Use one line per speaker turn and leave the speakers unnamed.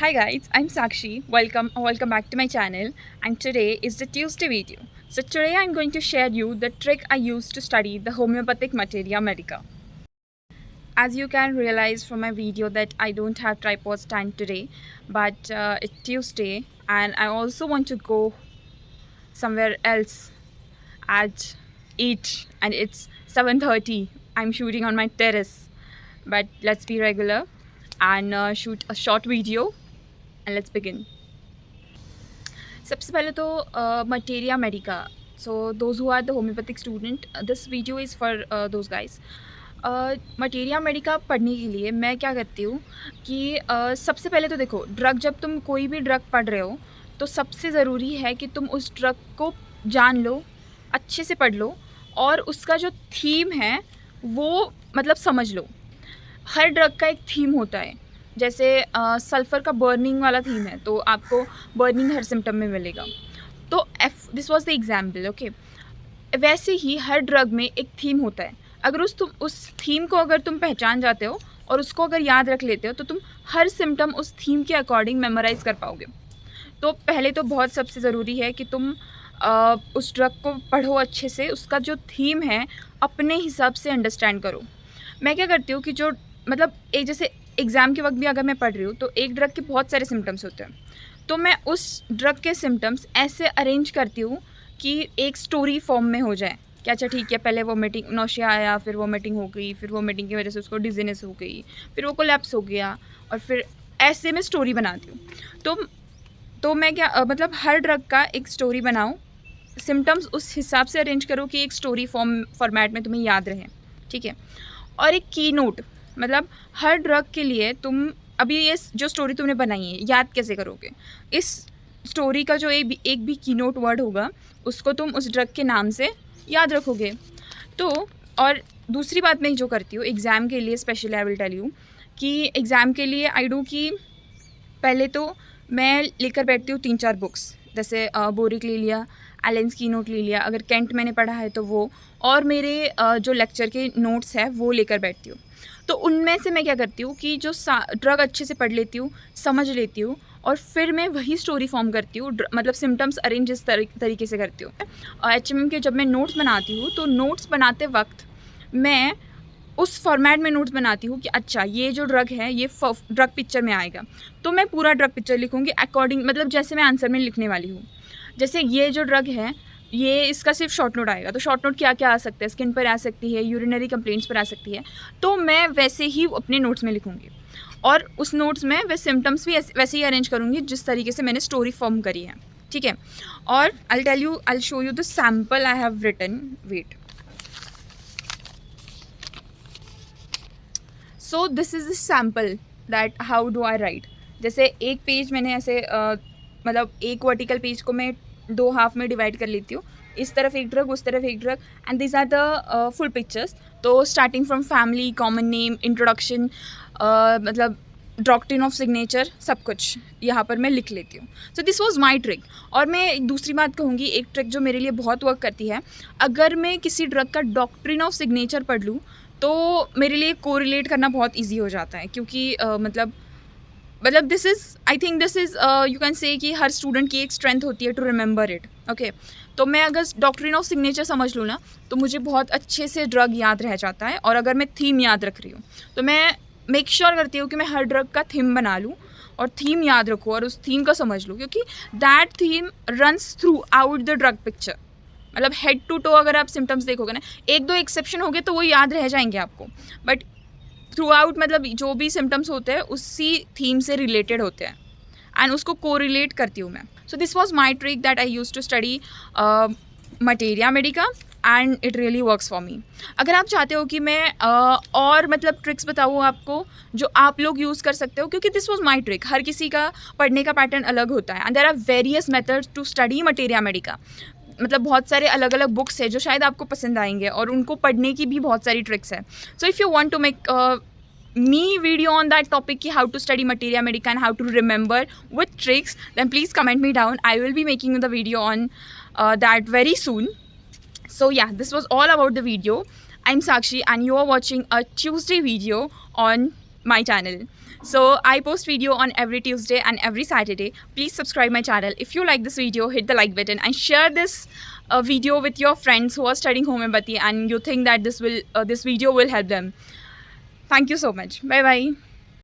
Hi guys, I'm Sakshi. Welcome back to my channel. And today is the Tuesday video. So today I'm going to share you the trick I used to study the homeopathic materia medica. As you can realize from my video that I don't have tripod stand today, but it's Tuesday and I also want to go somewhere else at 8 and it's 7:30. I'm shooting on my terrace. But let's be regular and shoot a short video and let's begin. सबसे पहले तो materia medica. So those who are the homeopathic student, this video is for those guys. Materia medica पढ़ने के लिए मैं क्या करती हूँ कि सबसे पहले तो देखो, ड्रग जब तुम कोई भी ड्रग पढ़ रहे हो तो सबसे ज़रूरी है कि तुम उस ड्रग को जान लो, अच्छे से पढ़ लो और उसका जो थीम है वो मतलब समझ लो. हर ड्रग का एक थीम होता है. जैसे सल्फ़र का बर्निंग वाला थीम है तो आपको बर्निंग हर सिम्टम में मिलेगा. तो this was the example. Okay, वैसे ही हर ड्रग में एक थीम होता है. अगर उस थीम को अगर तुम पहचान जाते हो और उसको अगर याद रख लेते हो तो तुम हर सिम्टम उस थीम के अकॉर्डिंग मेमोराइज़ कर पाओगे. तो पहले तो बहुत सबसे ज़रूरी है कि तुम उस ड्रग को पढ़ो अच्छे से, उसका जो थीम है अपने हिसाब से अंडरस्टैंड करो. मैं क्या करती हूँ कि जो मतलब एक जैसे एग्ज़ाम के वक्त भी अगर मैं पढ़ रही हूँ तो एक ड्रग के बहुत सारे सिम्टम्स होते हैं, तो मैं उस ड्रग के सिम्टम्स ऐसे अरेंज करती हूँ कि एक स्टोरी फॉर्म में हो जाए कि अच्छा ठीक है, पहले वोमिटिंग नौशिया आया, फिर वोमिटिंग हो गई, फिर वोमिटिंग की वजह से उसको डिजीनेस हो गई, फिर वो कोलैप्स हो गया और फिर ऐसे मैं स्टोरी बनाती हूँ. तो मैं क्या मतलब हर ड्रग का एक स्टोरी बनाऊँ, सिम्टम्स उस हिसाब से अरेंज करो कि एक स्टोरी फॉर्मेट में तुम्हें याद रहे. ठीक है. और एक की नोट, मतलब हर ड्रग के लिए तुम अभी ये जो स्टोरी तुमने बनाई है याद कैसे करोगे. इस स्टोरी का जो एक भी की नोट वर्ड होगा उसको तुम उस ड्रग के नाम से याद रखोगे. तो और दूसरी बात मैं जो करती हूँ एग्ज़ाम के लिए specially, I will tell you कि एग्ज़ाम के लिए आई डू कि पहले तो मैं लेकर बैठती हूँ 3-4 बुक्स. जैसे बोरिक ले लिया, एलेंस की नोट ले लिया, अगर कैंट मैंने पढ़ा है तो वो, और मेरे जो लेक्चर के नोट्स है वो लेकर बैठती हूँ. तो उनमें से मैं क्या करती हूँ कि जो ड्रग अच्छे से पढ़ लेती हूँ, समझ लेती हूँ और फिर मैं वही स्टोरी फॉर्म करती हूँ. मतलब सिम्टम्स अरेंज इस तरीके से करती हूँ. HMM के जब मैं नोट्स बनाती हूँ तो नोट्स बनाते वक्त मैं उस फॉर्मेट में नोट्स बनाती हूँ कि अच्छा ये जो ड्रग है ये ड्रग पिक्चर में आएगा, तो मैं पूरा ड्रग पिक्चर लिखूँगी अकॉर्डिंग, मतलब जैसे मैं आंसर में लिखने वाली हूँ. जैसे ये जो ड्रग है ये इसका सिर्फ शॉर्ट नोट आएगा, तो शॉर्ट नोट क्या क्या आ सकता है, स्किन पर आ सकती है, यूरिनरी कंप्लेंट्स पर आ सकती है, तो मैं वैसे ही अपने नोट्स में लिखूँगी. और उस नोट्स में वे सिम्टम्स भी वैसे ही अरेंज करूँगी जिस तरीके से मैंने स्टोरी फॉर्म करी है. ठीक है. और I show you the sample I have written. Wait. So this is the sample that how do I write. जैसे एक पेज मैंने ऐसे मतलब एक वर्टिकल पेज को मैं 2 हाफ में डिवाइड कर लेती हूँ. इस तरफ एक ड्रग, उस तरफ एक drug, and this are the full pictures. तो starting from family, common name, introduction, मतलब डॉक्ट्रिन ऑफ सिग्नेचर, सब कुछ यहाँ पर मैं लिख लेती हूँ. So this was my trick. और मैं एक दूसरी बात कहूँगी, एक ट्रिक जो मेरे लिए बहुत वर्क करती है, अगर मैं किसी ड्रग का डॉक्ट्रिन ऑफ सिग्नेचर पढ़ लूँ तो मेरे लिए कोरिलेट करना बहुत ईजी हो जाता है. क्योंकि मतलब this is, I think this is you can say कि हर स्टूडेंट की एक स्ट्रेंथ होती है टू रिमेंबर इट. ओके. तो मैं अगर डॉक्ट्रिन ऑफ सिग्नेचर समझ लूँ ना तो मुझे बहुत अच्छे से ड्रग याद रह जाता है. और अगर मैं थीम याद रख रही हूँ तो मैं मेक श्योर करती हूँ कि मैं हर ड्रग का थीम बना लूँ और थीम याद रखूँ और उस थीम को समझ लूँ, क्योंकि that theme runs through out the drug picture. मतलब हेड टू टो अगर आप सिम्टम्स देखोगे ना, 1-2 एक्सेप्शन हो गए तो वो याद रह जाएंगे आपको, बट थ्रू आउट मतलब जो भी सिम्टम्स होते हैं उसी थीम से रिलेटेड होते हैं एंड उसको कोरिलेट करती हूँ मैं. So this was my trick that I use to study materia medica and it really works for me. अगर आप चाहते हो कि मैं और मतलब ट्रिक्स बताऊँ आपको जो आप लोग यूज़ कर सकते हो, क्योंकि दिस वॉज माई ट्रिक. हर किसी का पढ़ने का पैटर्न अलग होता है and there are various methods to study materia medica. मतलब बहुत सारे अलग अलग बुक्स है जो शायद आपको पसंद आएंगे और उनको पढ़ने की भी बहुत सारी ट्रिक्स है. So if you want to make me video on that topic ki how to study materia medica and how to remember with tricks, then please comment me down. I will be making the video on that very soon. So yeah, this was all about the video. I'm Sakshi and you are watching a Tuesday video on my channel. So I post video on every Tuesday and every Saturday. Please subscribe my channel. If you like this video, hit the like button and share this video with your friends who are studying homeopathy and you think that this video will help them. Thank you so much. Bye bye.